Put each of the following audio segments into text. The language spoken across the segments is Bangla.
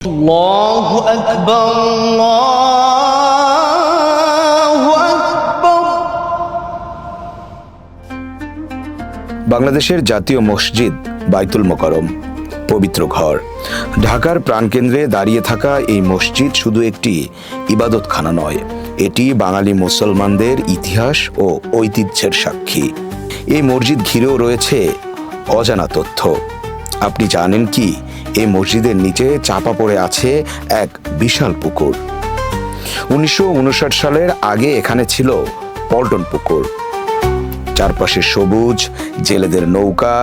আল্লাহু আকবার আল্লাহু আকবার। বাংলাদেশের জাতীয় মসজিদ বাইতুল মোকাররম, পবিত্র ঘর। ঢাকার প্রাণকেন্দ্রে দাঁড়িয়ে থাকা এই মসজিদ শুধু একটি ইবাদতখানা নয়, এটি বাঙালি মুসলমানদের ইতিহাস ও ঐতিহ্যের সাক্ষী। এই মসজিদ ঘিরেও রয়েছে অজানা তথ্য। আপনি জানেন কি, এই মসজিদের নিচে চাপা পড়ে আছে এক বিশাল পুকুর। 1959 সালের আগে এখানে ছিল পল্টন পুকুর। চারপাশে সবুজ, জেলেদের নৌকা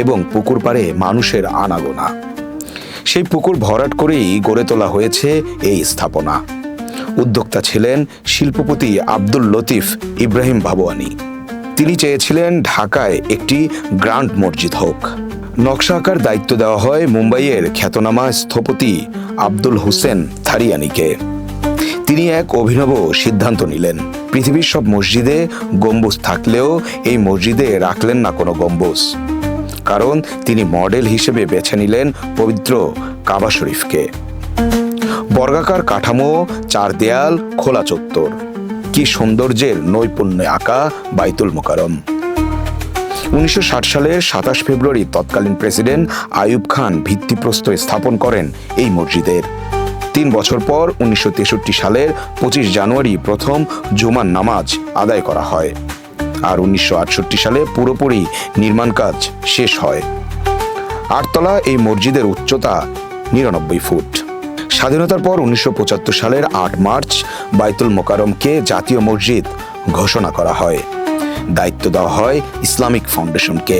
এবং পুকুর পাড়ে মানুষের আনাগোনা। সেই পুকুর ভরাট করেই গড়ে তোলা হয়েছে এই স্থাপনা। উদ্যোক্তা ছিলেন শিল্পপতি আব্দুল লতিফ ইব্রাহিম ভাবওয়ানি। তিনি চেয়েছিলেন ঢাকায় একটি গ্র্যান্ড মসজিদ হোক। নকশা আঁকার দায়িত্ব দেওয়া হয় মুম্বাইয়ের খ্যাতনামা স্থপতি আব্দুল হোসেন থারিয়ানিকে। তিনি এক অভিনব সিদ্ধান্ত নিলেন। পৃথিবীর সব মসজিদে গম্বুজ থাকলেও এই মসজিদে রাখলেন না কোনো গম্বুজ, কারণ তিনি মডেল হিসেবে বেছে নিলেন পবিত্র কাবা শরীফকে। বর্গাকার কাঠামো, চার দেয়াল, খোলা চত্বর, কি সৌন্দর্যের নৈপুণ্যে আঁকা বাইতুল মোকাররম। 1960 সালের 27 ফেব্রুয়ারি তৎকালীন প্রেসিডেন্ট আইয়ুব খান ভিত্তিপ্রস্তর স্থাপন করেন এই মসজিদের। 3 বছর পর 1963 সালের 25 জানুয়ারি প্রথম জুমার নামাজ আদায় করা হয়, আর 1968 সালে পুরোপুরি নির্মাণ কাজ শেষ হয়। 8 তলা এই মসজিদের উচ্চতা 99 ফুট। স্বাধীনতার পর 1975 সালের 8 মার্চ বাইতুল মোকাররমকে জাতীয় মসজিদ ঘোষণা করা হয়। দায়িত্ব দেওয়া হয় ইসলামিক ফাউন্ডেশনকে।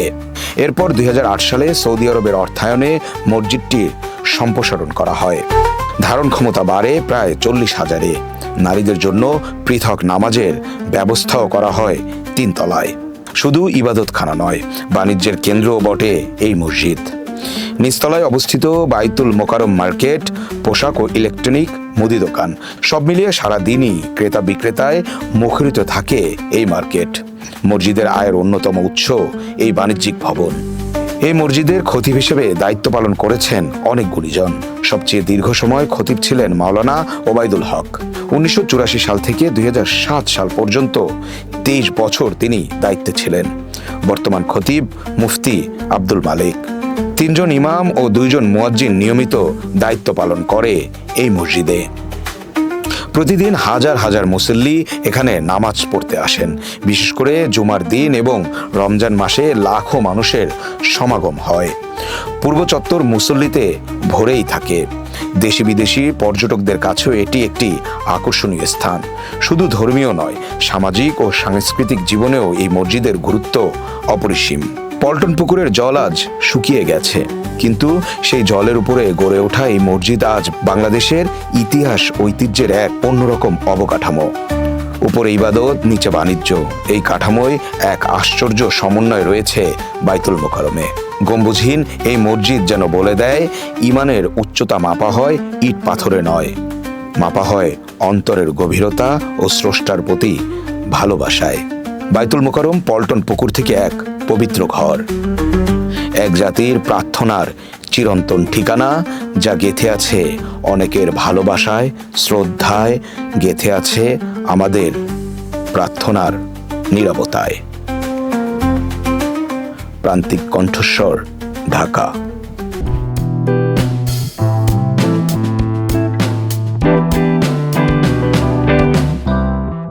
এরপর 2008 সালে সৌদি আরবের অর্থায়নে মসজিদটির সম্প্রসারণ করা হয়। ধারণ ক্ষমতা বাড়ে প্রায় 40,000-এ। নারীদের জন্য পৃথক নামাজের ব্যবস্থাও করা হয় 3 তলায়। শুধু ইবাদতখানা নয়, বাণিজ্যের কেন্দ্রও বটে এই মসজিদ। নিচতলায় অবস্থিত বাইতুল মোকাররম মার্কেট, পোশাক ও ইলেকট্রনিক, মুদি দোকান, সব মিলিয়ে সারাদিনই ক্রেতা বিক্রেতায় মুখরিত থাকে এই মার্কেট। মসজিদের আয়ের অন্যতম উৎস এই বাণিজ্যিক ভবন। এই মসজিদের খতিব হিসেবে দায়িত্ব পালন করেছেন অনেক গুণীজন। সবচেয়ে দীর্ঘ সময় খতিব ছিলেন মাওলানা ওবায়দুল হক। 1984 সাল থেকে 2007 সাল পর্যন্ত 23 বছর তিনি দায়িত্বে ছিলেন। বর্তমান খতিব মুফতি আব্দুল মালিক। 3 জন ইমাম ও 2 জন মুয়াজ্জিন নিয়মিত দায়িত্ব পালন করে এই মসজিদে। প্রতিদিন হাজার হাজার মুসল্লি এখানে নামাজ পড়তে আসেন। বিশেষ করে জুমার দিন এবং রমজান মাসে লাখো মানুষের সমাগম হয়। পূর্ব চত্বর মুসল্লিতে ভরেই থাকে। দেশি বিদেশি পর্যটকদের কাছেও এটি একটি আকর্ষণীয় স্থান। শুধু ধর্মীয় নয়, সামাজিক ও সাংস্কৃতিক জীবনেও এই মসজিদের গুরুত্ব অপরিসীম। পল্টন পুকুরের জল আজ শুকিয়ে গেছে, কিন্তু সেই জলের উপরে গড়ে ওঠা এই মসজিদ আজ বাংলাদেশের ইতিহাস ঐতিহ্যের এক অন্যরকম অবকাঠামো। উপরে ইবাদত, নিচে বাণিজ্য, এই কাঠামোয় এক আশ্চর্য সমন্বয় রয়েছে বাইতুল মোকাররমে। গম্বুজহীন এই মসজিদ যেন বলে দেয়, ইমানের উচ্চতা মাপা হয় ইট পাথরে নয়, মাপা হয় অন্তরের গভীরতা ও স্রষ্টার প্রতি ভালোবাসায়। বাইতুল মোকাররম পল্টন পুকুর থেকে এক পবিত্র ঘর, এক জাতির প্রার্থনার চিরন্তন ঠিকানা, যা গেঁথে আছে অনেকের ভালোবাসায়, শ্রদ্ধায়, গেঁথে আছে আমাদের প্রার্থনার নীরবতায়। প্রান্তিক কণ্ঠস্বর, ঢাকা।